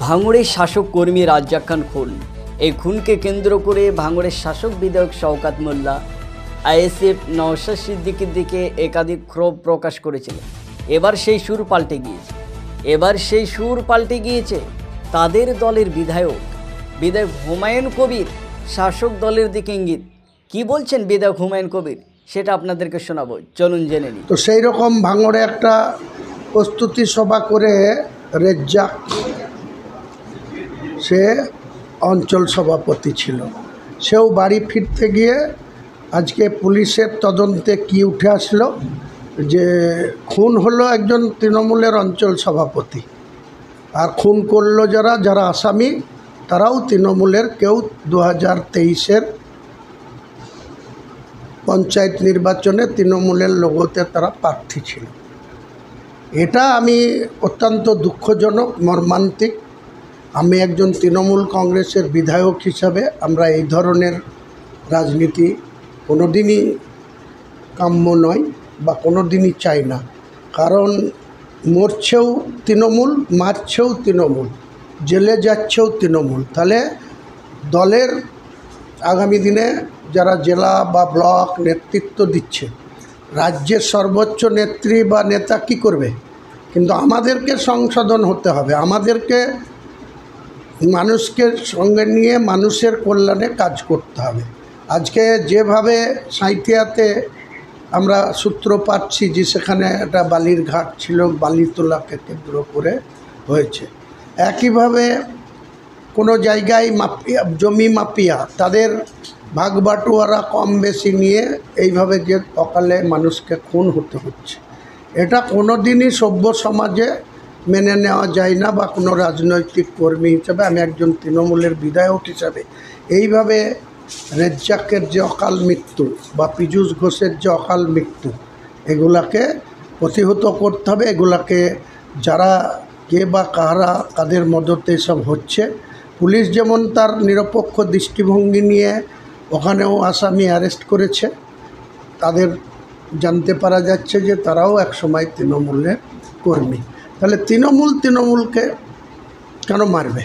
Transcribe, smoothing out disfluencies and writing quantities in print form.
ভাঙড়ের শাসক কর্মী রাজ্জাক খান খুন। এই খুনকে কেন্দ্র করে ভাঙড়ের শাসক বিধায়ক শওকাত মোল্লা আইএসএফ নওশাদ সিদ্দিকীর দিকে একাধিক ক্ষোভ প্রকাশ করেছিলেন। এবার সেই সুর পাল্টে গিয়েছে তাদের দলের বিধায়ক হুমায়ুন কবির শাসক দলের দিকে ইঙ্গিত। কি বলছেন বিধায়ক হুমায়ুন কবির সেটা আপনাদেরকে শোনাবো, চলুন জেনে নিই। তো সেই রকম ভাঙড়ে একটা প্রস্তুতি সভা করে রেজ্জাক, সে অঞ্চল সভাপতি ছিল, সেও বাড়ি ফিরতে গিয়ে আজকে পুলিশের তদন্তে কি উঠে আসলো যে খুন হলো একজন তৃণমূলের অঞ্চল সভাপতি, আর খুন করলো যারা আসামি তারাও তৃণমূলের, কেউ 2023-এর পঞ্চায়েত নির্বাচনে তৃণমূলের লোগোতে তারা প্রার্থী ছিল। এটা আমি অত্যন্ত দুঃখজনক, মর্মান্তিক। আমি একজন তৃণমূল কংগ্রেসের বিধায়ক হিসাবে আমরা এই ধরনের রাজনীতি কোনোদিনই কাম্য নয় বা কোনোদিনই চাই না। কারণ মরছেও তৃণমূল, মারছেও তৃণমূল, জেলে যাচ্ছেও তৃণমূল। তাহলে দলের আগামী দিনে যারা জেলা বা ব্লক নেতৃত্ব দিচ্ছে, রাজ্যের সর্বোচ্চ নেত্রী বা নেতা কী করবে? কিন্তু আমাদেরকে সংশোধন হতে হবে, আমাদেরকে মানুষকে সঙ্গে নিয়ে মানুষের কল্যাণে কাজ করতে হবে। আজকে যেভাবে সাঁইথিয়াতে আমরা সূত্র পাচ্ছি যে সেখানে একটা বালির ঘাট ছিল, বালি তোলাকে কেন্দ্র করে হয়েছে, একইভাবে কোনো জায়গায় জমি মাফিয়া তাদের ভাগবাটোয়ারা কম বেশি নিয়ে এইভাবে যে অকালে মানুষকে খুন হতে হচ্ছে, এটা কোনো দিনই সভ্য সমাজে মেনে নেওয়া যায় না। বা কোনো রাজনৈতিক কর্মী হিসাবে, আমি একজন তৃণমূলের বিধায়ক হিসাবে এইভাবে রেজ্জাকের যে অকাল মৃত্যু বা পীযূষ ঘোষের যে অকাল মৃত্যু, এগুলাকে প্রতিহত করতে হবে। এগুলাকে যারা কে বা কারা কাদের মদতে সব হচ্ছে, পুলিশ যেমন তার নিরপেক্ষ দৃষ্টিভঙ্গি নিয়ে ওখানেও আসামি অ্যারেস্ট করেছে, তাদের জানতে পারা যাচ্ছে যে তারাও একসময় তৃণমূলের কর্মী। তাহলে তৃণমূলকে কেন মারবে?